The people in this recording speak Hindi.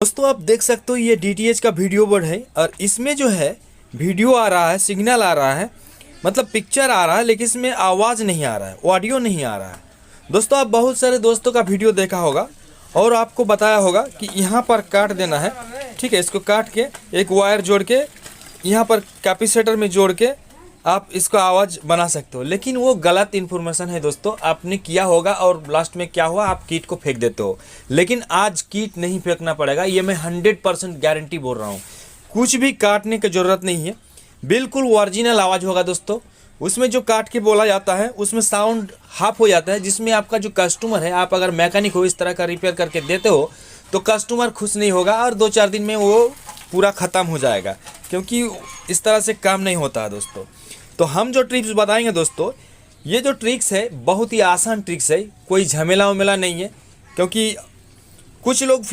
दोस्तों आप देख सकते हो ये डीटीएच का वीडियो बोर्ड है और इसमें जो है वीडियो आ रहा है, सिग्नल आ रहा है, मतलब पिक्चर आ रहा है, लेकिन इसमें आवाज़ नहीं आ रहा है, ऑडियो नहीं आ रहा है। दोस्तों आप बहुत सारे दोस्तों का वीडियो देखा होगा और आपको बताया होगा कि यहाँ पर काट देना है, ठीक है। इसको काट के एक वायर जोड़ के यहाँ पर कैपेसिटर में जोड़ के आप इसको आवाज़ बना सकते हो, लेकिन वो गलत इन्फॉर्मेशन है दोस्तों। आपने किया होगा और लास्ट में क्या हुआ, आप कीट को फेंक देते हो। लेकिन आज कीट नहीं फेंकना पड़ेगा, ये मैं 100% गारंटी बोल रहा हूँ। कुछ भी काटने की ज़रूरत नहीं है, बिल्कुल ओरिजिनल आवाज़ होगा दोस्तों। उसमें जो काट के बोला जाता है उसमें साउंड हाफ हो जाता है, जिसमें आपका जो कस्टमर है, आप अगर मैकेनिक हो, इस तरह का रिपेयर करके देते हो तो कस्टमर खुश नहीं होगा और 2-4 दिन में वो पूरा ख़त्म हो जाएगा, क्योंकि इस तरह से काम नहीं होता है दोस्तों। तो हम जो ट्रिक्स बताएंगे दोस्तों, ये जो ट्रिक्स है बहुत ही आसान ट्रिक्स है, कोई झमेला वमेला नहीं है। क्योंकि कुछ लोग